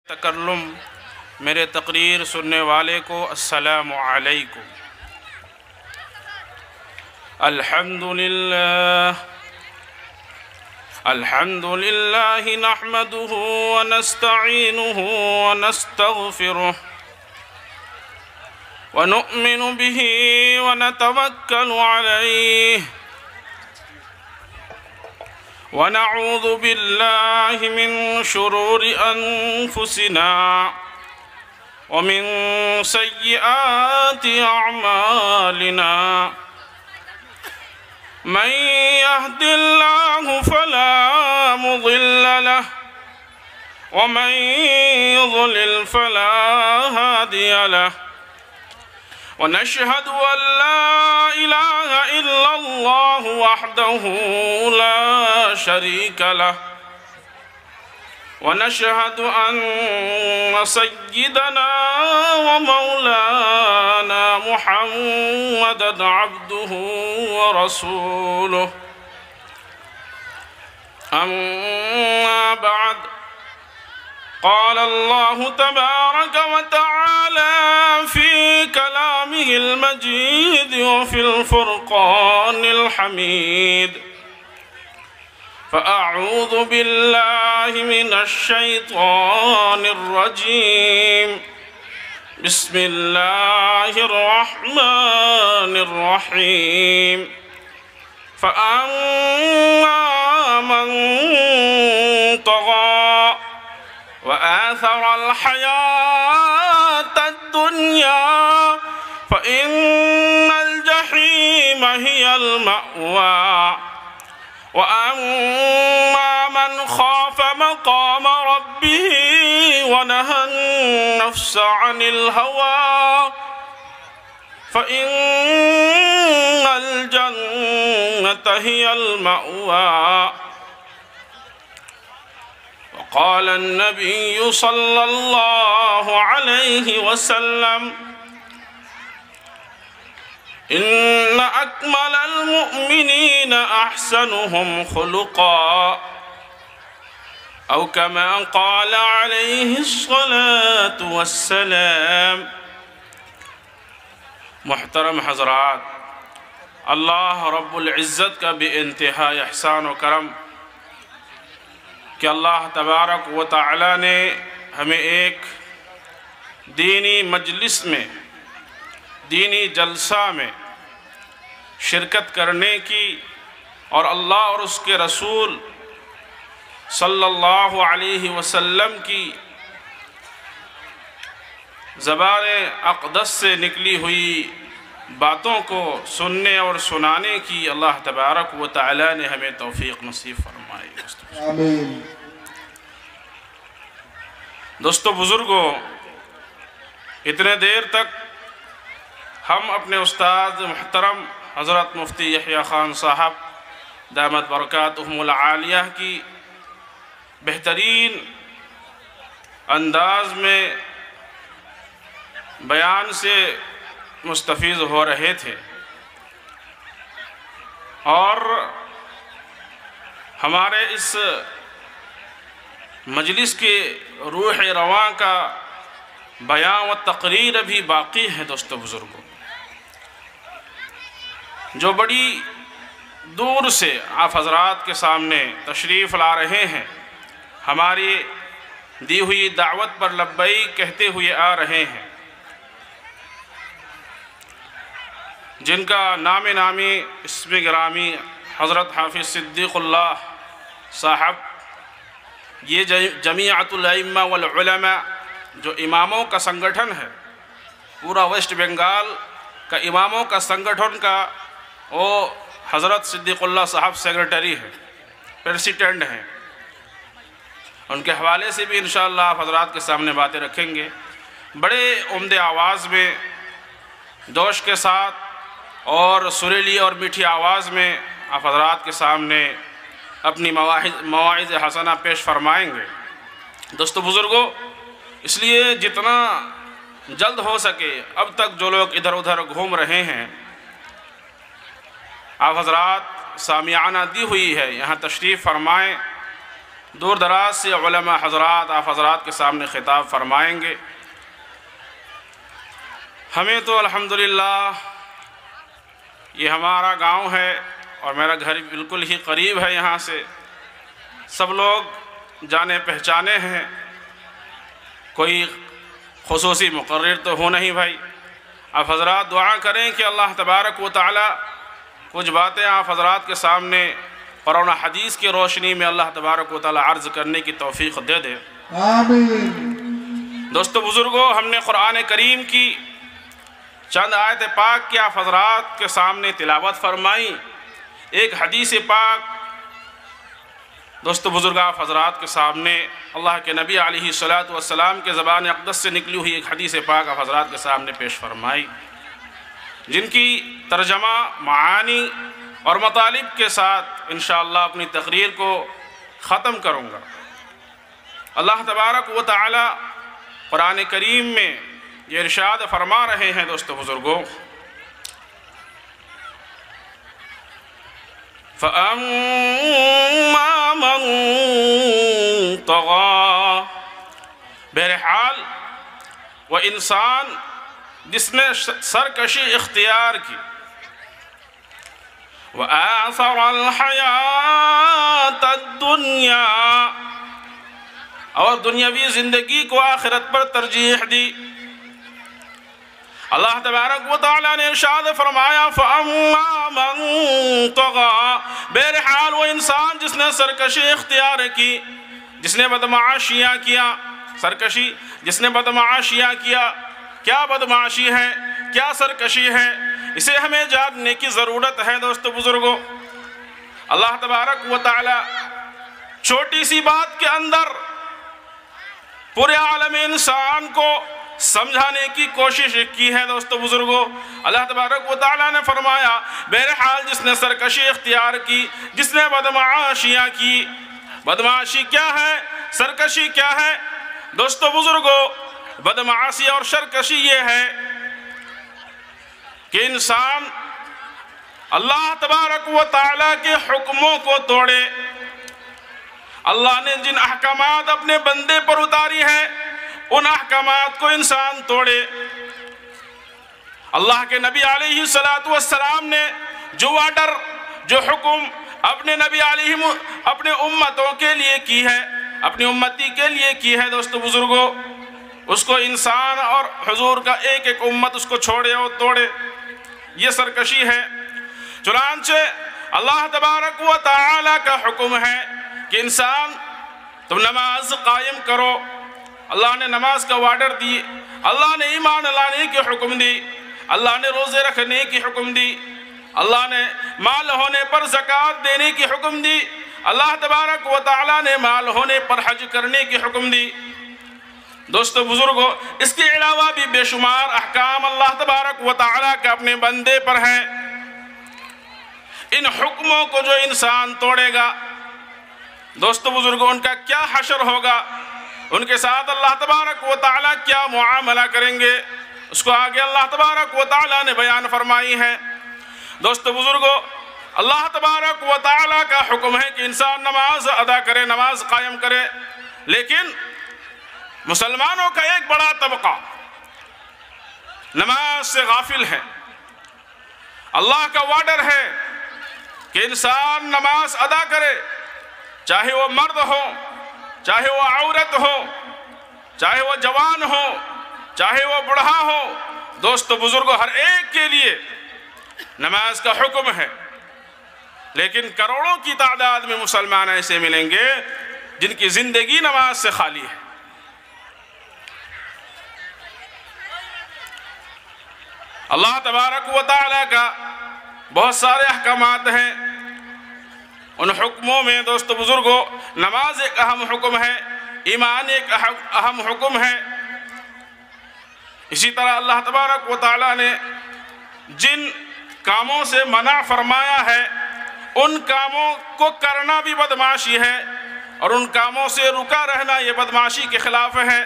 تکلم میرے تقریر سننے والے کو السلام علیکم۔ الحمدللہ نحمده ونستعینه ونستغفره ونؤمن به ونتوکل علیہ ونعوذ باللہ من شرور انفسنا ومن سیئات اعمالنا من يهد الله فلا مضل له ومن يضلل فلا هادي له ونشهد أن لا إله إلا الله وحده لا شريك له ونشهد أن سيدنا ومولانا محمدًا عبده ورسوله أما بعد قال الله تبارك وتعالى في كلامه المجيد وفي الفرقان الحميد فأعوذ بالله من الشيطان الرجيم بسم الله الرحمن الرحيم فأما من طغى وآثر الحياة الدنيا فإن الجحيم هي المأوى وأما من خاف مقام ربه ونهى النفس عن الهوى فإن الجنة هي المأوى وقال النبي صلى الله عليه وسلم إن أكمل المؤمنين أحسنهم خلقا أو كما قال عليه الصلاة والسلام۔ محترم حضرات، اللہ رب العزت کا بے انتہا احسان و کرم کہ اللہ تبارک و تعالی نے ہمیں ایک دینی مجلس میں، دینی جلسہ میں شرکت کرنے کی اور اللہ اور اس کے رسول صلی اللہ علیہ وسلم کی زبان اقدس سے نکلی ہوئی باتوں کو سننے اور سنانے کی اللہ تبارک و تعالی نے ہمیں توفیق نصیب فرمائی۔ آمین۔ دوستو بزرگوں، اتنے دیر تک ہم اپنے استاد محترم حضرت مفتی یحییٰ خان صاحب دامت برکاتہم العالیہ کی بہترین انداز میں بیان سے مستفیض ہو رہے تھے اور ہمارے اس مجلس کے روح رواں کا بیان و تقریر بھی باقی ہے۔ دوستو بزرگوں، جو بڑی دور سے آپ حضرات کے سامنے تشریف لا رہے ہیں، ہماری دی ہوئی دعوت پر لبیک کہتے ہوئے آ رہے ہیں، جن کا نام نامی اسم گرامی حضرت حافظ صدیق اللہ صاحب، یہ جمیعۃ الائمہ والعلماء جو اماموں کا سنگٹھن ہے، پورا ویسٹ بنگال کا اماموں کا سنگٹھن کا وہ حضرت صدیق اللہ صاحب سیکرٹری ہے، پریسیڈنٹ ہیں۔ ان کے حوالے سے بھی انشاءاللہ آپ حضرات کے سامنے باتیں رکھیں گے۔ بڑے عمدہ آواز میں، جوش کے ساتھ اور سریلی اور میٹھی آواز میں آپ حضرات کے سامنے اپنی مواعظ حسنہ پیش فرمائیں گے۔ دوستو بزرگوں، اس لیے جتنا جلد ہو سکے اب تک جو لوگ ادھر ادھر گھوم رہے ہیں، آپ حضرات سامیانہ دی ہوئی ہے، یہاں تشریف فرمائیں، دور دراز سے علماء حضرات آپ حضرات کے سامنے خطاب فرمائیں گے۔ ہمیں تو الحمدللہ یہ ہمارا گاؤں ہے اور میرا گھر بالکل ہی قریب ہے یہاں سے، سب لوگ جانے پہچانے ہیں، کوئی خصوصی مقرر تو ہو نہیں بھائی۔ آپ حضرات دعا کریں کہ اللہ تبارک و تعالی کچھ باتیں آپ حضرات کے سامنے قرآن حدیث کی روشنی میں اللہ تبارک و تعالی عرض کرنے کی توفیق دے دے۔ آمین۔ دوستو بزرگوں، ہم نے قرآن کریم کی چند آیت پاک کی آپ حضرات کے سامنے تلاوت فرمائی۔ ایک حدیث پاک دوستو بزرگ آپ حضرات کے سامنے اللہ کے نبی علیہ السلام کے زبان اقدس سے نکلی ہوئی ایک حدیث پاک آپ حضرات کے سامنے پیش فرمائی، جن کی ترجمہ معانی اور مطالب کے ساتھ انشاءاللہ اپنی تقریر کو ختم کروں گا۔ اللہ تبارک و تعالی قرآن کریم میں یہ ارشاد فرما رہے ہیں دوستو بزرگوں، فَأَمَّا مَن طَغَىٰ، بہرحال وہ انسان جس نے سرکشی اختیار کی، وَآثَرَ الْحَيَاةَ الدُّنْيَا، اور دنیاوی زندگی کو آخرت پر ترجیح دی۔ اللہ تبارک و تعالیٰ نے ارشاد فرمایا فَأَمَّا مَن طَغَىٰ، بہرحال وہ انسان جس نے سرکشی اختیار کی، جس نے بدمعاشیاں کیا، سرکشی جس نے بدمعاشیاں کیا، کیا بدمعاشی ہے، کیا سرکشی ہے، اسے ہمیں جاننے کی ضرورت ہے دوستو بزرگوں۔ اللہ تبارک و تعالیٰ چھوٹی سی بات کے اندر پورے عالم انسان کو سمجھانے کی کوشش کی ہے دوستو بزرگوں۔ اللہ تبارک و تعالیٰ نے فرمایا بہرحال جس نے سرکشی اختیار کی، جس نے بدمعاشیاں کی۔ بدمعاشی کیا ہے؟ سرکشی کیا ہے؟ دوستو بزرگوں، بدمعاشی اور سرکشی یہ ہے کہ انسان اللہ تبارک و تعالیٰ کے حکموں کو توڑے۔ اللہ نے جن احکامات اپنے بندے پر اتاری ہیں ان احکامات کو انسان توڑے۔ اللہ کے نبی علیہ السلام نے جو آرڈر، جو حکم اپنے نبی اپنے امتوں کے لیے کی ہے، اپنی امتی کے لیے کی ہے دوستو بزرگوں، اس کو انسان اور حضور کا ایک ایک امت اس کو چھوڑے اور توڑے، یہ سرکشی ہے۔ چنانچہ اللہ تبارک و تعالی کا حکم ہے کہ انسان تم نماز قائم کرو۔ اللہ نے نماز کا آرڈر دی، اللہ نے ایمان لانے کی حکم دی، اللہ نے روزے رکھنے کی حکم دی، اللہ نے مال ہونے پر زکوٰۃ دینے کی حکم دی، اللہ تبارک و تعالیٰ نے مال ہونے پر حج کرنے کی حکم دی۔ دوستو بزرگوں، اس کے علاوہ بھی بے شمار احکام اللہ تبارک و تعالیٰ کے اپنے بندے پر ہیں۔ ان حکموں کو جو انسان توڑے گا دوستو بزرگوں، ان کا کیا حشر ہوگا، ان کے ساتھ اللہ تبارک و تعالیٰ کیا معاملہ کریں گے، اس کو آگے اللہ تبارک و تعالیٰ نے بیان فرمائی ہے۔ دوستو بزرگوں، اللہ تبارک و تعالیٰ کا حکم ہے کہ انسان نماز ادا کرے، نماز قائم کرے، لیکن مسلمانوں کا ایک بڑا طبقہ نماز سے غافل ہے۔ اللہ کا آرڈر ہے کہ انسان نماز ادا کرے، چاہے وہ مرد ہو، چاہے وہ عورت ہو، چاہے وہ جوان ہو، چاہے وہ بڑھا ہو، دوستو بزرگوں، ہر ایک کے لیے نماز کا حکم ہے۔ لیکن کروڑوں کی تعداد میں مسلمان ایسے ملیں گے جن کی زندگی نماز سے خالی ہے۔ اللہ تبارک و تعالیٰ کا بہت سارے احکامات ہیں، ان حکموں میں دوستو بزرگوں نماز ایک اہم حکم ہے، ایمان ایک اہم حکم ہے۔ اسی طرح اللہ تبارک و تعالیٰ نے جن کاموں سے منع فرمایا ہے ان کاموں کو کرنا بھی بدمعاشی ہے، اور ان کاموں سے رکا رہنا یہ بدمعاشی کے خلاف ہے۔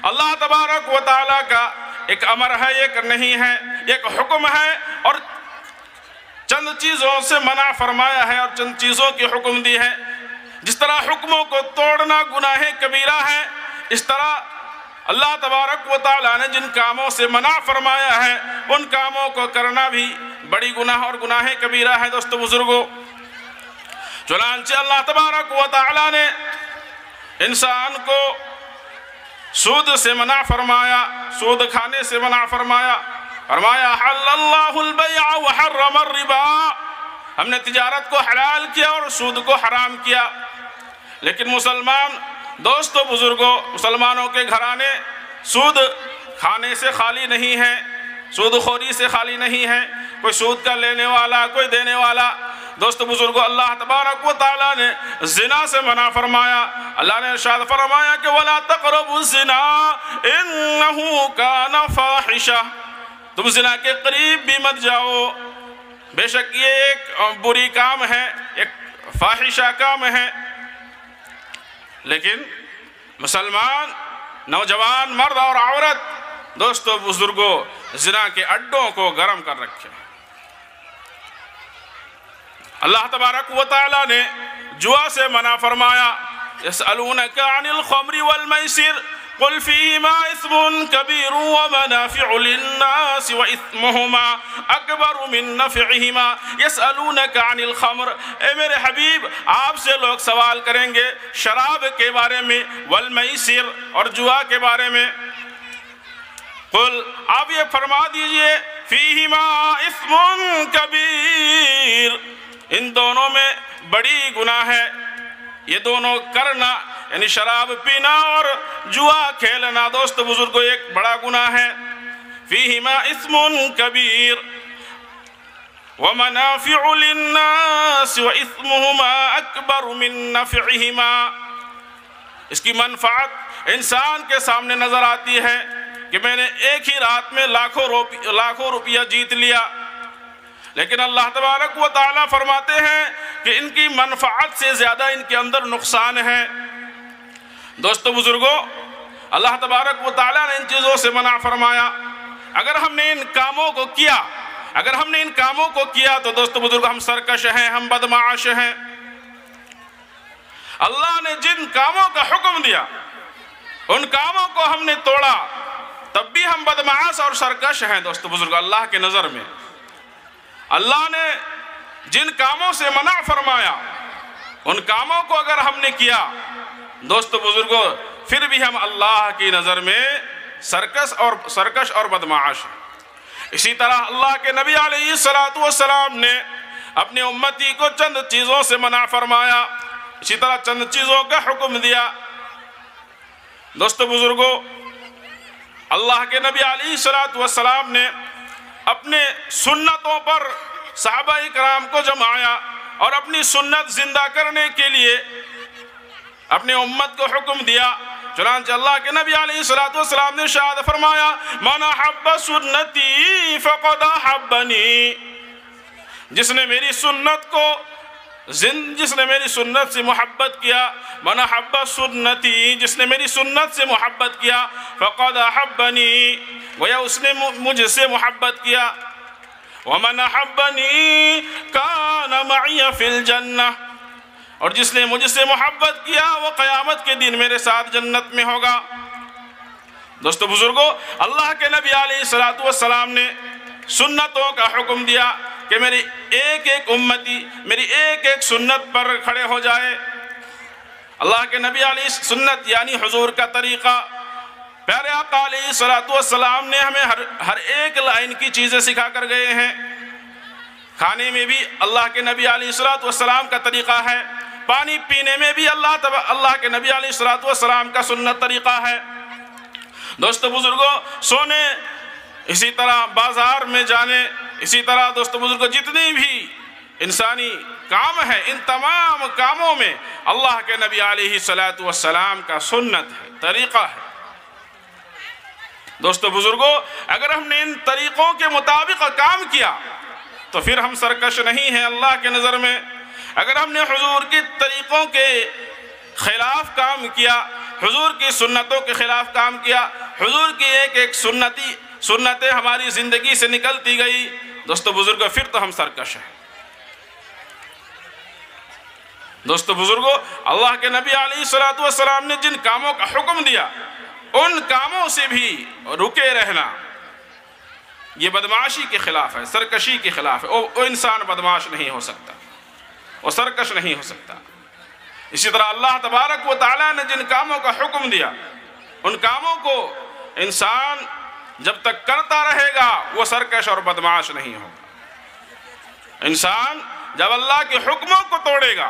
اللہ تبارک و تعالیٰ کا ایک امر ہے، ایک نہیں ہے، ایک حکم ہے، اور چند چیزوں سے منع فرمایا ہے اور چند چیزوں کی حکم دی ہے۔ جس طرح حکموں کو توڑنا گناہ کبیرہ ہے، اس طرح اللہ تبارک و تعالیٰ نے جن کاموں سے منع فرمایا ہے ان کاموں کو کرنا بھی بڑی گناہ اور گناہ کبیرہ ہے۔ دوستو بزرگوں، چنانچہ اللہ تبارک و تعالیٰ نے انسان کو سود سے منع فرمایا، سود کھانے سے منع فرمایا، فرمایا حل اللہ البیع وحرم الربا، ہم نے تجارت کو حلال کیا اور سود کو حرام کیا۔ لیکن مسلمان دوستو بزرگوں، مسلمانوں کے گھرانے سود کھانے سے خالی نہیں ہیں، سود خوری سے خالی نہیں ہے، کوئی سود کا لینے والا، کوئی دینے والا۔ دوستو بزرگوں، اللہ تبارک و تعالیٰ نے زنا سے منع فرمایا۔ اللہ نے ارشاد فرمایا کہ وَلَا تَقْرَبُوا الزِّنَا إِنَّهُ كَانَ فَاحِشَةً، تم زنا کے قریب بھی مت جاؤ، بے شک یہ ایک بری کام ہے، ایک فاحشہ کام ہے۔ لیکن مسلمان نوجوان مرد اور عورت دوستو بزرگوں زنا کے اڈوں کو گرم کر رکھے۔ اللہ تبارک و تعالیٰ نے جوا سے منع فرمایا، يسألونك عن الخمر والميسر قل فيهما إثم كبير ومنافع للناس وإثمهما أكبر من نفعهما يسألونك عن الخمر، اے میرے حبیب آپ سے لوگ سوال کریں گے شراب کے بارے میں، والمیسر اور جوا کے بارے میں، قل آپ یہ فرما دیجئے فیہما اثم کبیر، ان دونوں میں بڑی گناہ ہے، یہ دونوں کرنا یعنی شراب پینا اور جوا کھیلنا دوست بزرگوں ایک بڑا گناہ ہے۔ فیہما اثم کبیر ومنافع للناس واثمہما اکبر من نفعہما، اس کی منفعت انسان کے سامنے نظر آتی ہے کہ میں نے ایک ہی رات میں لاکھوں روپیہ جیت لیا، لیکن اللہ تبارک و تعالیٰ فرماتے ہیں کہ ان کی منفعت سے زیادہ ان کے اندر نقصان ہے۔ دوستو بزرگوں، اللہ تبارک و تعالیٰ نے ان چیزوں سے منع فرمایا۔ اگر ہم نے ان کاموں کو کیا تو دوستو بزرگوں ہم سرکش ہیں، ہم بدمعاش ہیں۔ اللہ نے جن کاموں کا حکم دیا ان کاموں کو ہم نے توڑا، تب بھی ہم بدمعاش اور سرکش ہیں دوستو بزرگوں اللہ کے نظر میں۔ اللہ نے جن کاموں سے منع فرمایا ان کاموں کو اگر ہم نے کیا دوستو بزرگوں پھر بھی ہم اللہ کی نظر میں سرکش اور بدمعاش ہیں۔ اسی طرح اللہ کے نبی علیہ السلام نے اپنی امتی کو چند چیزوں سے منع فرمایا، اسی طرح چند چیزوں کا حکم دیا۔ دوستو بزرگوں، اللہ کے نبی علیہ السلام نے اپنے سنتوں پر صحابہ کرام کو جمایا اور اپنی سنت زندہ کرنے کے لیے اپنے امت کو حکم دیا۔ چنانچہ اللہ کے نبی علیہ السلام نے ارشاد فرمایا من احب سنتی فقد احبنی، جس نے میری سنت سے محبت کیا، من احب سنتی، جس نے میری سنت سے محبت کیا، فقد احبنی، گویا اس نے مجھ سے محبت کیا، ومن احبنی کان معی فی الجنہ، اور جس نے مجھ سے محبت کیا وہ قیامت کے دن میرے ساتھ جنت میں ہوگا۔ دوستو بزرگوں، اللہ کے نبی علیہ السلام نے سنتوں کا حکم دیا کہ میری ایک ایک امتی میری ایک ایک سنت پر کھڑے ہو جائے۔ اللہ کے نبی علیہ سنت یعنی حضور کا طریقہ، پیارے آقا علیہ السلام نے ہمیں ہر ایک لائن کی چیزیں سکھا کر گئے ہیں۔ کھانے میں بھی اللہ کے نبی علیہ السلام کا طریقہ ہے، پانی پینے میں بھی اللہ کے نبی علیہ السلام کا سنت طریقہ ہے۔ دوستو بزرگوں، سونے، اسی طرح بازار میں جانے، اسی طرح دوستو بزرگوں جتنی بھی انسانی کام ہے ان تمام کاموں میں اللہ کے نبی علیہ السلام کا سنت ہے، طریقہ ہے۔ دوستو بزرگوں، اگر ہم نے ان طریقوں کے مطابق کام کیا تو پھر ہم سرکش نہیں ہیں اللہ کے نظر میں۔ اگر ہم نے حضور کے طریقوں کے خلاف کام کیا، حضور کی سنتوں کے خلاف کام کیا، حضور کی ایک ایک سنتیں ہماری زندگی سے نکلتی گئی، دوستو بزرگوں پھر تو ہم سرکش ہیں۔ دوستو بزرگوں، اللہ کے نبی علیہ السلام نے جن کاموں کا حکم دیا ان کاموں سے بھی رکے رہنا، یہ بدمعاشی کے خلاف ہے، سرکشی کے خلاف ہے۔ وہ انسان بدمعاش نہیں ہو سکتا، وہ سرکش نہیں ہو سکتا۔ اسی طرح اللہ تبارک و تعالیٰ نے جن کاموں کا حکم دیا ان کاموں کو انسان جب تک کرتا رہے گا وہ سرکش اور بدمعاش نہیں ہوگا۔ انسان جب اللہ کے حکموں کو توڑے گا،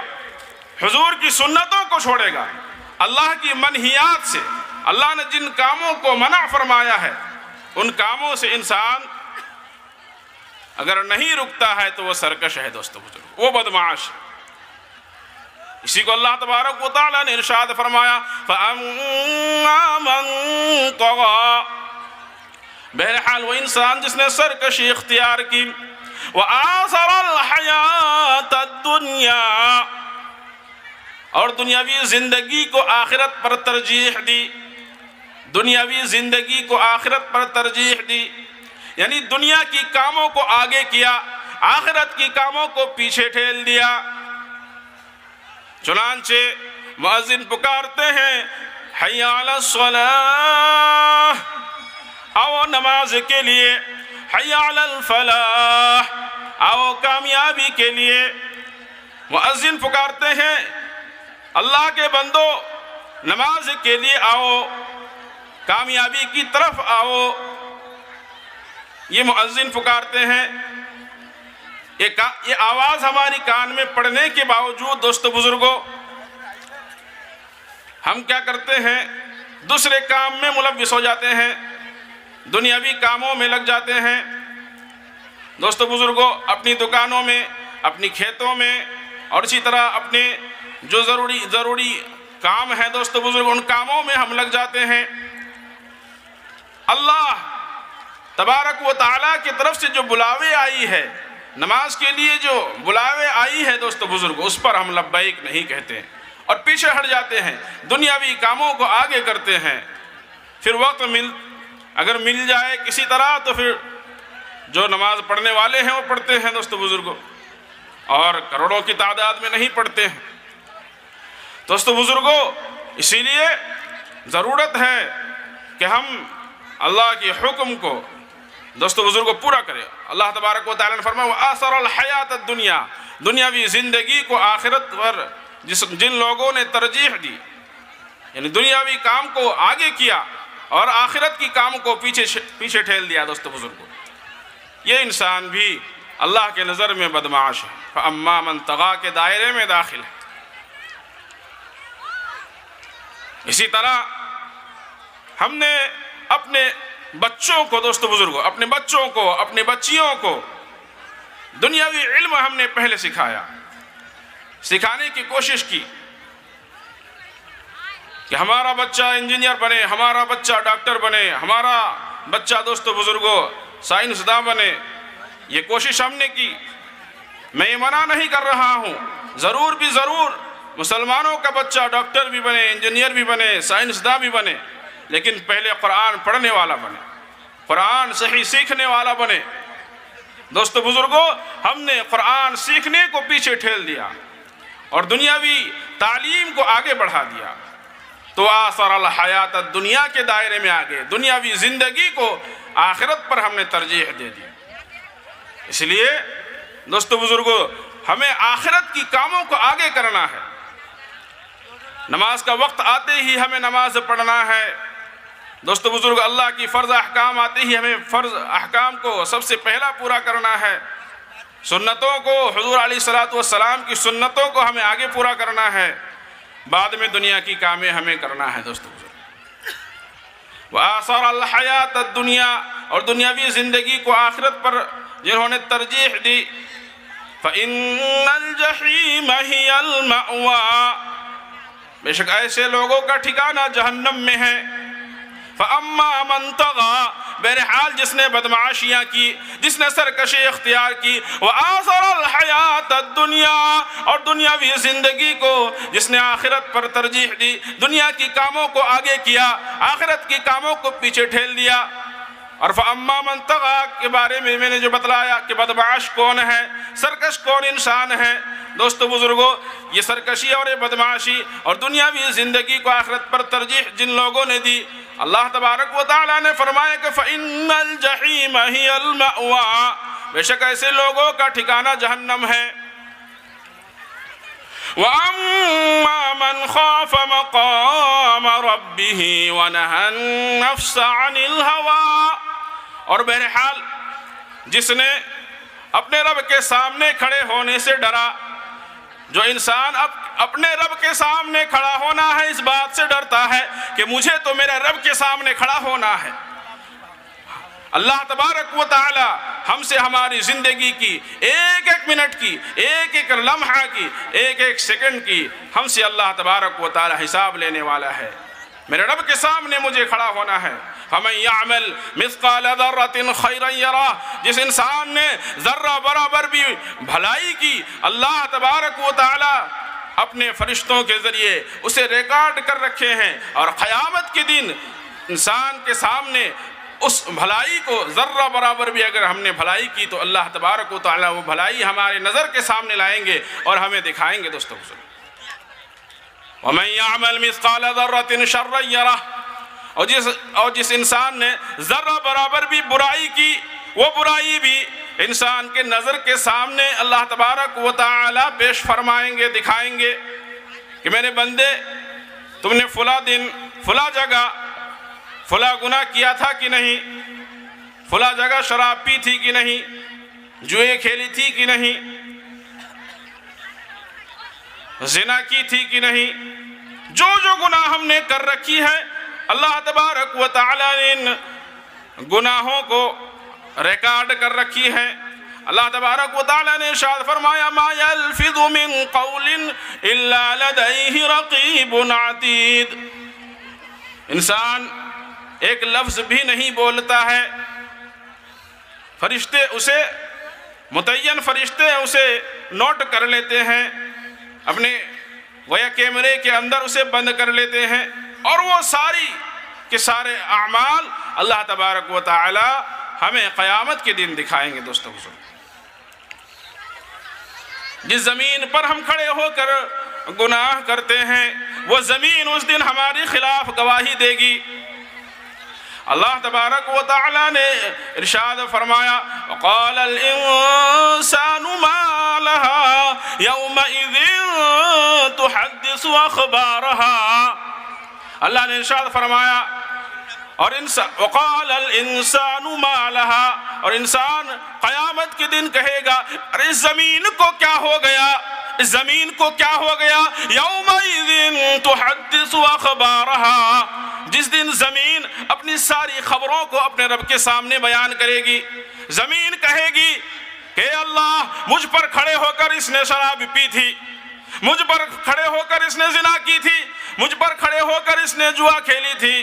حضور کی سنتوں کو چھوڑے گا، اللہ کی منہیات سے، اللہ نے جن کاموں کو منع فرمایا ہے ان کاموں سے انسان اگر نہیں رکتا ہے تو وہ سرکش ہے دوستو بزرگ، وہ بدمعاش ہے۔ اسی کو اللہ تبارک و تعالیٰ نے ارشاد فرمایا فَأَمَّا مَن طَغَىٰ، بہرحال وہ انسان جس نے سرکشی اختیار کی، وَآثَرَ الْحَيَاةَ الدُّنْيَا، اور دنیاوی زندگی کو آخرت پر ترجیح دی، دنیاوی زندگی کو آخرت پر ترجیح دی، یعنی دنیا کی کاموں کو آگے کیا، آخرت کی کاموں کو پیچھے ٹھیل دیا۔ چنانچہ مؤذن پکارتے ہیں حی علی الصلاۃ، آؤ نماز کے لیے، حی علی الفلاح، آؤ کامیابی کے لیے۔ مؤذن پکارتے ہیں اللہ کے بندو نماز کے لیے آؤ، کامیابی کی طرف آؤ، یہ مؤذن پکارتے ہیں۔ یہ آواز ہماری کان میں پڑنے کے باوجود دوستو بزرگوں ہم کیا کرتے ہیں؟ دوسرے کام میں ملوث ہو جاتے ہیں، دنیاوی کاموں میں لگ جاتے ہیں۔ دوستو بزرگوں، اپنی دکانوں میں، اپنی کھیتوں میں، اور اسی طرح اپنے جو ضروری کام ہیں دوستو بزرگوں ان کاموں میں ہم لگ جاتے ہیں۔ اللہ تبارک و تعالیٰ کی طرف سے جو بلاوے آئی ہے، نماز کے لیے جو بلاوے آئی ہے دوستو بزرگوں، اس پر ہم لبیک نہیں کہتے اور پیچھے ہٹ جاتے ہیں، دنیاوی کاموں کو آگے کرتے ہیں۔ پھر وقت اگر مل جائے کسی طرح تو پھر جو نماز پڑھنے والے ہیں وہ پڑھتے ہیں دوستو بزرگوں، اور کروڑوں کی تعداد میں نہیں پڑھتے ہیں۔ دوستو بزرگوں، اسی لیے ضرورت ہے کہ ہم اللہ کے حکم کو دوستو بزرگوں پورا کریں۔ اللہ تبارک و تعالیٰ نے فرمایا وَآثَرَ الْحَيَاةَ الدُّنْيَا، دنیاوی زندگی کو آخرت پر جن لوگوں نے ترجیح دی، یعنی دنیاوی کام کو آگے کیا اور آخرت کی کام کو پیچھے ٹھیل دیا دوستو بزرگوں، یہ انسان بھی اللہ کے نظر میں بدمعاش ہے، فَأَمَّا مَن طَغَىٰ کے دائرے میں داخل ہے۔ اسی طرح ہم نے اپنے بچوں کو دوستو بزرگوں، اپنے بچوں کو، اپنے بچیوں کو دنیاوی علم ہم نے پہلے سکھانے کی کوشش کی کہ ہمارا بچہ انجینئر بنے، ہمارا بچہ ڈاکٹر بنے، ہمارا بچہ دوستو بزرگوں سائنسداں بنے۔ یہ کوشش ہم نے کی، میں یہ منع نہیں کر رہا ہوں، ضرور مسلمانوں کا بچہ ڈاکٹر بھی بنے، انجینئر بھی بنے، سائنسداں بھی بنے، لیکن پہلے قرآن پڑھنے والا بنے، قرآن صحیح سیکھنے والا بنے۔ دوستو بزرگوں، ہم نے قرآن سیکھنے کو پیچھے ٹھیل دیا اور دنیاوی تعلیم کو آگے بڑھا دیا، تو آثر الحیات الدنیا کے دائرے میں آگے، دنیاوی زندگی کو آخرت پر ہم نے ترجیح دے دی۔ اس لیے دوستو بزرگوں، ہمیں آخرت کی کاموں کو آگے کرنا ہے۔ نماز کا وقت آتے ہی ہمیں نماز پڑھنا ہے۔ دوستو بزرگ، اللہ کی فرض احکام آتے ہی ہمیں فرض احکام کو سب سے پہلا پورا کرنا ہے۔ سنتوں کو، حضور علیہ السلام کی سنتوں کو ہمیں آگے پورا کرنا ہے، بعد میں دنیا کی کامیں ہمیں کرنا ہے۔ دوستو بزرگ، وآثر الحیات الدنیا، اور دنیاوی زندگی کو آخرت پر جنہوں نے ترجیح دی، فَإِنَّ الْجَحِيمَ هِيَ الْمَأْوَىٰ، بے شک ایسے لوگوں کا ٹھکانہ جہنم میں ہے۔ فَأَمَّا مَن طَغَىٰ، بہرحال جس نے بدمعاشیاں کی، جس نے سرکشی اختیار کی، وَآثَرَ الْحَيَاةَ الدُّنْيَا، اور دنیاوی زندگی کو جس نے آخرت پر ترجیح دی، دنیا کی کاموں کو آگے کیا، آخرت کی کاموں کو پیچھے ٹھیل دیا، اور فَأَمَّا مَن طَغَىٰ کے بارے میں نے جو بتلایا کہ بدمعاش کون ہے، سرکش کون انسان ہے۔ دوستو بزرگوں، یہ سرکشی اور یہ بدمعاشی اور دنیاوی زندگی کو آخرت پر ترجیح جن لوگوں نے دی، اللہ تبارک و تعالیٰ نے فرمایا کہ فَإِنَّ الْجَحِيمَ هِيَ الْمَأْوَىٰ، بے شک ایسے لوگوں کا ٹھکانہ جہنم ہے۔ وَأَمَّا مَنْ خَافَ مَقَامَ رَبِّهِ وَنَهَى النَّفْسَ عَنِ الْهَوَىٰ، اور بہرحال جس نے اپنے رب کے سامنے کھڑے ہونے سے ڈرا، جو انسان اپنے رب کے سامنے کھڑا ہونا ہے اس بات سے ڈرتا ہے کہ مجھے تو میرے رب کے سامنے کھڑا ہونا ہے۔ اللہ تبارک و تعالی ہم سے ہماری زندگی کی ایک ایک منٹ کی، ایک ایک لمحہ کی، ایک ایک سیکنڈ کی ہم سے اللہ تبارک و تعالی حساب لینے والا ہے۔ میرے رب کے سامنے مجھے کھڑا ہونا ہے۔ فَمَن يَعْمَلْ مِثْقَالَ ذَرَّةٍ خَيْرًا يَرَهُ، جس انسان نے ذرہ برابر بھی بھلائی کی، اللہ تبارک و تعالی اپنے فرشتوں کے ذریعے اسے ریکارڈ کر رکھے ہیں، اور قیامت کے دن انسان کے سامنے اس بھلائی کو ذرہ برابر بھی اگر ہم نے بھلائی کی تو اللہ تبارک و تعالی وہ بھلائی ہمارے نظر کے سامنے لائیں گے اور ہمیں دکھائیں گے۔ دوستو وَمَن يَعْمَلْ مِثْقَالَ ذَرَّةٍ شَرًّا يَرَهُ، اور جس انسان نے ذرہ برابر بھی برائی کی، وہ برائی بھی انسان کے نظر کے سامنے اللہ تبارک و تعالی پیش فرمائیں گے، دکھائیں گے کہ میرے بندے تم نے فلاں دن فلاں جگہ فلاں گناہ کیا تھا کہ نہیں، فلاں جگہ شراب پی تھی کہ نہیں، جوئے کھیلی تھی کہ نہیں، زنا کی تھی کہ نہیں، جو گناہ ہم نے کر رکھی ہے اللہ تبارک و تعالی نے ان گناہوں کو ریکارڈ کر رکھی ہے۔ اللہ تبارک و تعالی نے ارشاد فرمایا ما یلفظ من قول الا لدیہ رقیب عتید، انسان ایک لفظ بھی نہیں بولتا ہے، فرشتے اسے متعین فرشتے اسے نوٹ کر لیتے ہیں، اپنے گویا کیمرے کے اندر اسے بند کر لیتے ہیں، اور وہ ساری کے سارے اعمال اللہ تبارک و تعالی ہمیں قیامت کے دن دکھائیں گے۔ دوستو جس زمین پر ہم کھڑے ہو کر گناہ کرتے ہیں وہ زمین اس دن ہماری خلاف گواہی دے گی۔ اللہ تبارک و تعالی نے ارشاد فرمایا وَقَالَ الْإِنسَانُ مَا لَهَا يَوْمَئِذٍ تُحَدِّثُ أَخْبَارَهَا، اللہ نے ارشاد فرمایا اور وَقَالَ الْإِنسَانُ مَا لَهَا، اور انسان قیامت کے دن کہے گا ارے اس زمین کو کیا ہو گیا، اس زمین کو کیا ہو گیا، یومئذ تحدث اخبارها، جس دن زمین اپنی ساری خبروں کو اپنے رب کے سامنے بیان کرے گی۔ زمین کہے گی کہ اللہ مجھ پر کھڑے ہو کر اس نے شراب پی تھی، مجھ پر کھڑے ہو کر اس نے زنا کی تھی، مجھ پر کھڑے ہو کر اس نے جوا کھیلی تھی،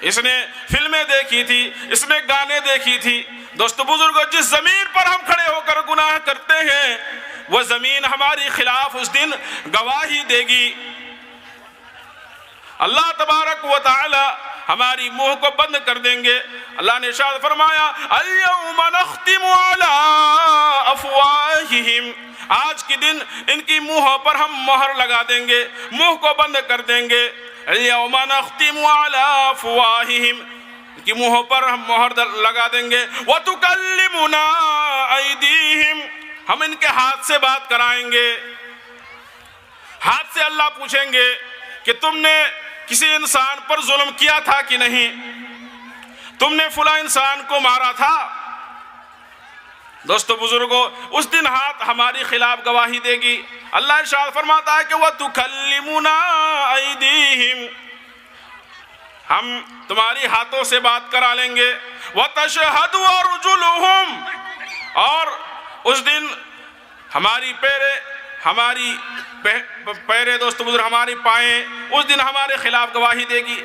اس نے فلمیں دیکھی تھی، اس نے گانے دیکھی تھی۔ دوستو بزرگوں، جس زمین پر ہم کھڑے ہو کر گناہ کرتے ہیں وہ زمین ہماری خلاف اس دن گواہی دے گی۔ اللہ تبارک و تعالی ہماری منہ کو بند کر دیں گے۔ اللہ نے ارشاد فرمایا اليوم نختم على افواہہم، آج کے دن ان کی منہوں پر ہم مہر لگا دیں گے، منہ کو بند کر دیں گے۔ اليوم نختم على افواہہم، ان کی منہوں پر ہم مہر لگا دیں گے۔ وتکلمنا ایدیہم، ہم ان کے ہاتھ سے بات کرائیں گے۔ ہاتھ سے اللہ پوچھیں گے کہ تم نے کسی انسان پر ظلم کیا تھا کہ نہیں، تم نے فلاں انسان کو مارا تھا۔ دوستو بزرگوں، اس دن ہاتھ ہماری خلاف گواہی دے گی۔ اللہ ارشاد فرماتا ہے کہ وَتُكَلِّمُنَا أَيْدِيهِمْ، ہم تمہاری ہاتھوں سے بات کرا لیں گے۔ وَتَشْهَدُ أَرْجُلُهُمْ، اور اس دن ہماری پیرے دوست بزرگ، ہماری پائیں اس دن ہمارے خلاف گواہی دے گی۔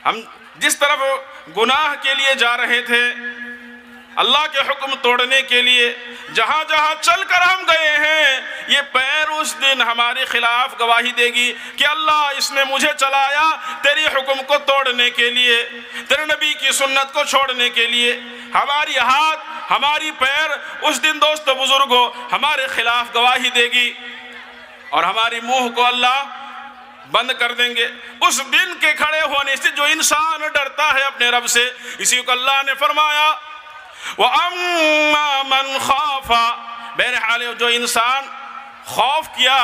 ہم جس طرف گناہ کے لیے جا رہے تھے اللہ کے حکم توڑنے کے لیے جہاں جہاں چل کر ہم گئے ہیں، یہ پیر اس دن ہمارے خلاف گواہی دے گی کہ اللہ اس نے مجھے چلایا تیری حکم کو توڑنے کے لیے، تیرے نبی کی سنت کو چھوڑنے کے لیے۔ ہماری ہاتھ، ہماری پیر اس دن دوست بزرگوں ہمارے خلاف گواہی دے گی، اور ہماری منہ کو اللہ بند کر دیں گے اس دن کے کھڑے ہونے سے۔ جو انسان ڈرتا ہے اپنے رب سے، اسی کو اللہ نے فرمایا وَأَمَّا مَنْ خَافَ، بہرحال جو انسان خوف کیا،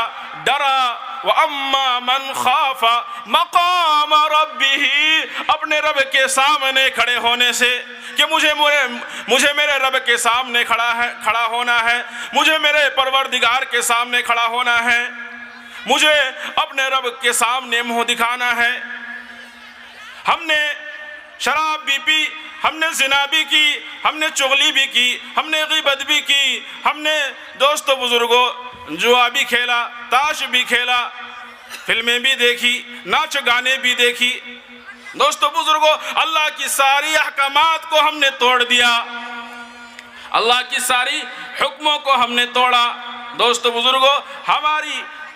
ڈرا، وَأَمَّا مَنْ خَافَ مَقَامَ رَبِّهِ، اپنے رب کے سامنے کھڑے ہونے سے، کہ مجھے میرے رب کے سامنے کھڑا ہونا ہے، مجھے میرے پروردگار کے سامنے کھڑا ہونا ہے، مجھے اپنے رب کے سامنے منہ دکھانا ہے۔ ہم نے شراب بھی پی، ہم نے زنا بھی کی، ہم نے چغلی بھی کی، ہم نے غیبت بھی کی، ہم نے دوستو بزرگوں جوا بھی کھیلا، تاش بھی کھیلا، فلمیں بھی دیکھی، ناچ گانے بھی دیکھی۔ دوستو بزرگوں اللہ کی ساری احکامات کو ہم نے توڑ دیا، اللہ کی ساری حکموں کو ہم نے توڑا۔ دوستو بزرگوں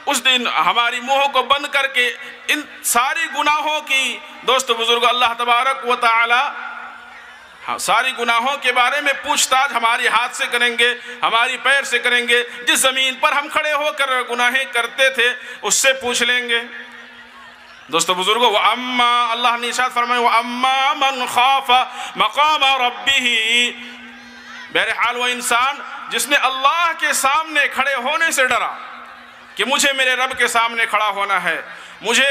اس دن ہماری منہ کو بند کر کے ان ساری گناہوں کی دوستو بزرگوں اللہ تبارک و تعالی ساری گناہوں کے بارے میں پوچھ تاچھ ہماری ہاتھ سے کریں گے، ہماری پیر سے کریں گے، جس زمین پر ہم کھڑے ہو کر گناہیں کرتے تھے اس سے پوچھ لیں گے۔ دوستو بزرگوں وَأَمَّا، اللہ نے ارشاد فرمایا وَأَمَّا مَنْ خَافَ مَقَامَ رَبِّهِ، بہرحال وہ انسان جس نے اللہ کے سامنے کھڑے ہونے سے ڈرا کہ مجھے میرے رب کے سامنے کھڑا ہونا ہے، مجھے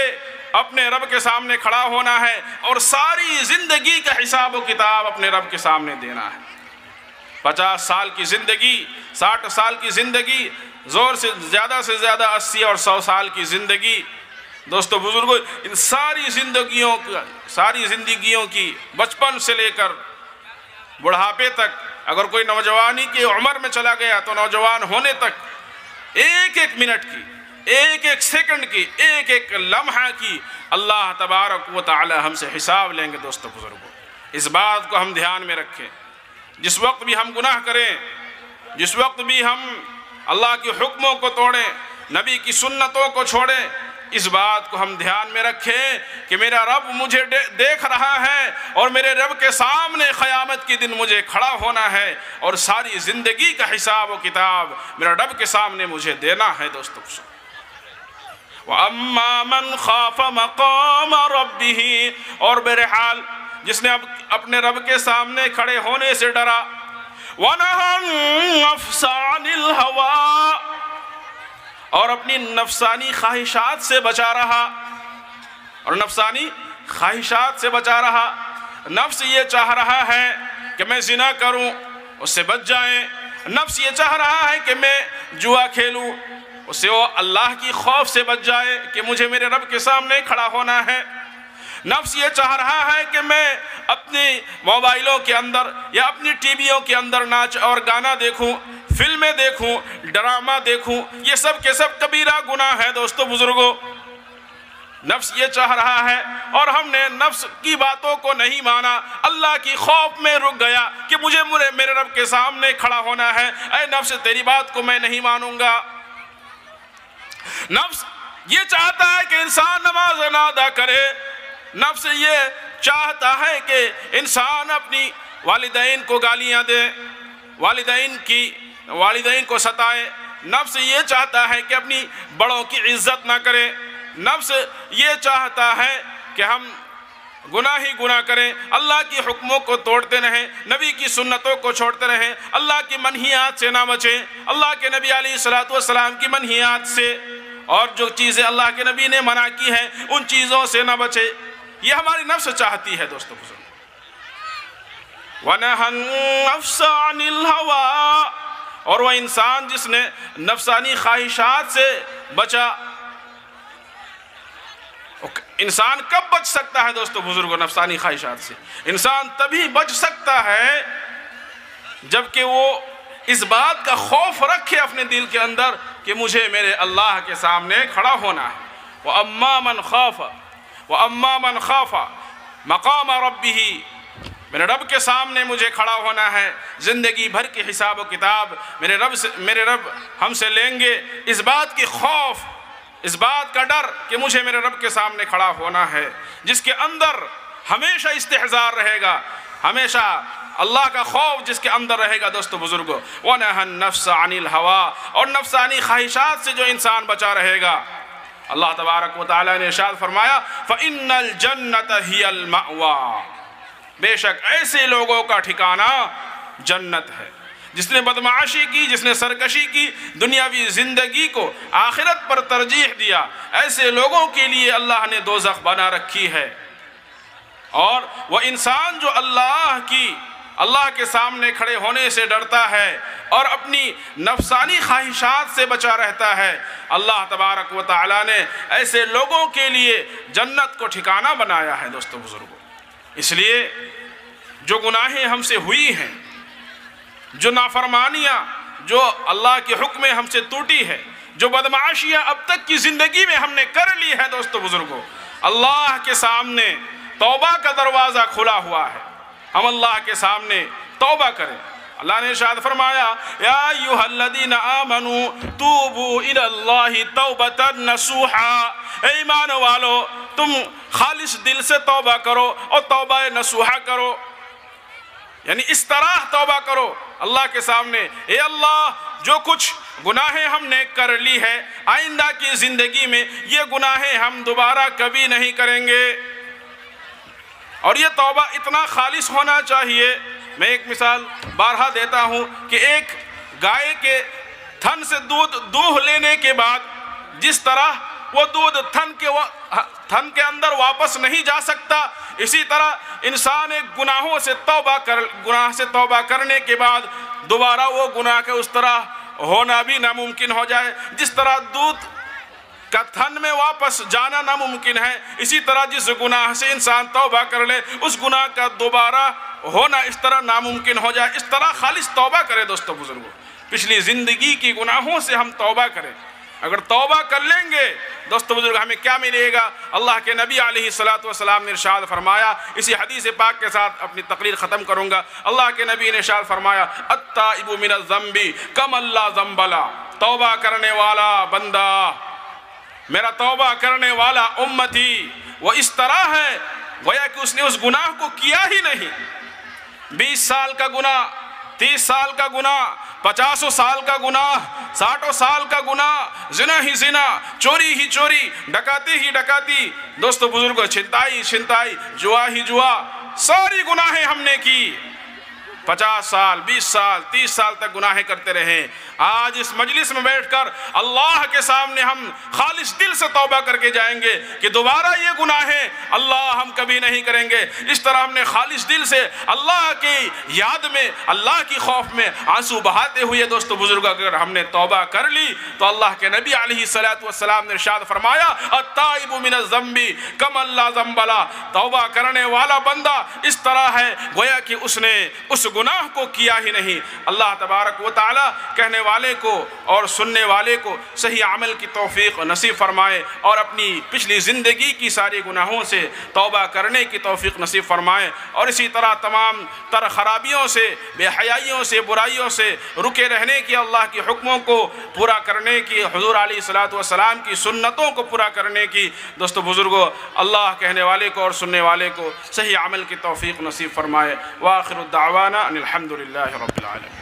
اپنے رب کے سامنے کھڑا ہونا ہے، اور ساری زندگی کا حساب و کتاب اپنے رب کے سامنے دینا ہے۔ 50 سال کی زندگی، 60 سال کی زندگی، زور سے زیادہ 80 اور 100 سال کی زندگی۔ دوستو بزرگوں ان ساری زندگیوں کی بچپن سے لے کر بڑھاپے تک، اگر کوئی نوجوانی کی عمر میں چلا گیا تو نوجوان ہونے تک ایک ایک منٹ کی، ایک ایک سیکنڈ کی، ایک ایک لمحہ کی اللہ تبارک و تعالی ہم سے حساب لیں گے۔ دوستو بزرگوں اس بات کو ہم دھیان میں رکھیں، جس وقت بھی ہم گناہ کریں، جس وقت بھی ہم اللہ کے حکموں کو توڑیں، نبی کی سنتوں کو چھوڑیں، اس بات کو ہم دھیان میں رکھیں کہ میرا رب مجھے دیکھ رہا ہے، اور میرے رب کے سامنے قیامت کے دن مجھے کھڑا ہونا ہے، اور ساری زندگی کا حساب و کتاب میرا رب کے سامنے مجھے دینا ہے۔ دوستو وَأَمَّا مَنْ خَافَ مَقَامَ رَبِّهِ، اور بہرحال جس نے اپنے رب کے سامنے کھڑے ہونے سے ڈرا، وَنَهَى النَّفْسَ عَنِ الْهَوَىٰ، اور اپنی نفسانی خواہشات سے بچا رہا، اور نفسانی خواہشات سے بچا رہا۔ نفس یہ چاہ رہا ہے کہ میں زنا کروں، اس سے بچ جائیں۔ نفس یہ چاہ رہا ہے کہ میں جوا کھیلوں، اس سے وہ اللہ کی خوف سے بچ جائے کہ مجھے میرے رب کے سامنے کھڑا ہونا ہے۔ نفس یہ چاہ رہا ہے کہ میں اپنی موبائلوں کے اندر یا اپنی ٹی ویوں کے اندر ناچ اور گانا دیکھوں، فلمیں دیکھوں، ڈرامہ دیکھوں، یہ سب کے سب کبیرہ گناہ ہے۔ دوستو بزرگوں نفس یہ چاہ رہا ہے، اور ہم نے نفس کی باتوں کو نہیں مانا، اللہ کی خوف میں رک گیا کہ مجھے میرے رب کے سامنے کھڑا ہونا ہے۔ اے نفس تیری بات کو میں نہیں مانوں گا۔ نفس یہ چاہتا ہے کہ انسان نماز نہ ادا کرے، نفس یہ چاہتا ہے کہ انسان اپنی والدین کو گالیاں دے، والدین کو ستائے۔ نفس یہ چاہتا ہے کہ اپنی بڑوں کی عزت نہ کرے۔ نفس یہ چاہتا ہے کہ ہم گناہ ہی گناہ کریں، اللہ کی حکموں کو توڑتے رہیں، نبی کی سنتوں کو چھوڑتے رہیں، اللہ کی منہیات سے نہ بچیں، اللہ کے نبی علیہ السلام کی منہیات سے، اور جو چیزیں اللہ کے نبی نے منع کی ہیں ان چیزوں سے نہ بچے۔ یہ ہماری نفس چاہتی ہے۔ دوستو بزرگ وَنَهَى النَّفْسَ عَنِ الْهَوَىٰ، اور وہ انسان جس نے نفسانی خواہشات سے بچا۔ انسان کب بچ سکتا ہے دوستو بزرگوں نفسانی خواہشات سے؟ انسان تبھی بچ سکتا ہے جبکہ وہ اس بات کا خوف رکھے اپنے دل کے اندر کہ مجھے میرے اللہ کے سامنے کھڑا ہونا ہے۔ وَأَمَّا مَنْ خَافَ مَقَامَ رَبِّهِ، میرے رب کے سامنے مجھے کھڑا ہونا ہے، زندگی بھر کی حساب و کتاب میرے رب ہم سے لیں گے۔ اس بات کی خوف، اس بات کا ڈر کہ مجھے میرے رب کے سامنے کھڑا ہونا ہے، جس کے اندر ہمیشہ استحضار رہے گا، ہمیشہ اللہ کا خوف جس کے اندر رہے گا دوستو بزرگو۔ وَنَهَا النَّفْسَ عَنِ الْهَوَىٰ، اور نفسانی خواہشات سے جو انسان بچا رہے گا، اللہ تبارک و تعالیٰ نے ارشاد فرمایا فَإِنَّ الْجَنَّةَ هِيَ الْمَأْوَىٰ، بے شک ایسے لوگوں کا ٹھکانہ جنت ہے۔ جس نے بدمعاشی کی، جس نے سرکشی کی، دنیاوی زندگی کو آخرت پر ترجیح دیا، ایسے لوگوں کے لیے اللہ نے دوزخ بنا رکھی ہے۔ اور وہ انسان جو اللہ کے سامنے کھڑے ہونے سے ڈرتا ہے اور اپنی نفسانی خواہشات سے بچا رہتا ہے، اللہ تبارک و تعالیٰ نے ایسے لوگوں کے لیے جنت کو ٹھکانہ بنایا ہے دوستو بزرگوں۔ اس لیے جو گناہیں ہم سے ہوئی ہیں، جو نافرمانیاں جو اللہ کے حکم ہم سے ٹوٹی ہے، جو بدمعاشیاں اب تک کی زندگی میں ہم نے کر لی ہے دوستو بزرگوں، اللہ کے سامنے توبہ کا دروازہ کھلا ہوا ہے، ہم اللہ کے سامنے توبہ کریں۔ اللہ نے ارشاد فرمایا یا ایھا الذین آمنوا توبوا الی اللہ توبۃ نصوحا، اے ایمان والو تم خالص دل سے توبہ کرو اور توبہ نصوحا کرو، یعنی اس طرح توبہ کرو اللہ کے سامنے، اے اللہ جو کچھ گناہیں ہم نے کر لی ہے، آئندہ کی زندگی میں یہ گناہیں ہم دوبارہ کبھی نہیں کریں گے۔ اور یہ توبہ اتنا خالص ہونا چاہیے، میں ایک مثال بارہا دیتا ہوں کہ ایک گائے کے تھن سے دودھ لینے کے بعد جس طرح وہ دودھ تھن کے اندر واپس نہیں جا سکتا، اسی طرح انسان ایک گناہ سے توبہ کرنے کے بعد دوبارہ وہ گناہ کے اس طرح ہونا بھی ناممکن ہو جائے، جس طرح دودھ کا تھن میں واپس جانا ناممکن ہے، اسی طرح جس گناہ سے انسان توبہ کر لے اس گناہ کا دوبارہ ہونا اس طرح ناممکن ہو جائے۔ اس طرح خالص توبہ کرے دوستو بزرگوں، پچھلی زندگی کی گناہوں سے ہم توبہ کریں۔ اگر توبہ کر لیں گے دوستو بزرگ ہمیں کیا ملے گا؟ اللہ کے نبی علیہ السلام نے ارشاد فرمایا، اسی حدیث پاک کے ساتھ اپنی تقریر ختم کروں گا۔ اللہ کے نبی نے ارشاد فرمایا التائب من الذنب کمن لا ذنب لہ، توبہ کرنے والا بندہ، میرا توبہ کرنے والا امتی وہ اس طرح ہے گویا کہ اس نے اس گناہ کو کیا ہی نہیں۔ 20 سال کا گناہ، 30 سال کا گناہ، 50 سال کا گناہ، 60 سال کا گناہ، زنا ہی زنا، چوری ہی چوری، ڈکاتی ہی ڈکاتی، دوستو بزرگوں چھنتائی ہی چھنتائی، جوا ہی جوا، ساری گناہیں ہم نے کی۔ 50 سال، 20 سال، 30 سال تک گناہیں کرتے رہے۔ آج اس مجلس میں بیٹھ کر اللہ کے سامنے ہم خالص دل سے توبہ کر کے جائیں گے کہ دوبارہ یہ گناہیں اللہ ہم کبھی نہیں کریں گے۔ اس طرح ہم نے خالص دل سے اللہ کی یاد میں، اللہ کی خوف میں آنسو بہاتے ہوئے دوستو بزرگ اگر ہم نے توبہ کر لی تو اللہ کے نبی علیہ السلام نے ارشاد فرمایا التائب من الذنب کمن لا ذنب لہ، توبہ کرنے والا بندہ اس طرح ہے گویا کہ اس نے اس گناہ کو کیا ہی نہیں۔ اللہ تبارک و تعالی کہنے والے کو اور سننے والے کو صحیح عمل کی توفیق نصیب فرمائے اور اپنی پچھلی زندگی کی ساری گناہوں سے توبہ کرنے کی توفیق نصیب فرمائے، اور اسی طرح تمام تر خرابیوں سے، بے حیائیوں سے، برائیوں سے رکے رہنے کی، اللہ کے حکموں کو پورا کرنے کی، حضور علیہ السلام کی سنتوں کو پورا کرنے کی دوستو بزرگوں اللہ کہنے والے کو اور سننے والے کو صحیح عمل کی توفیق نصیب فرمائے۔ وآخر الدعوانا ان الحمد للہ رب العالمین۔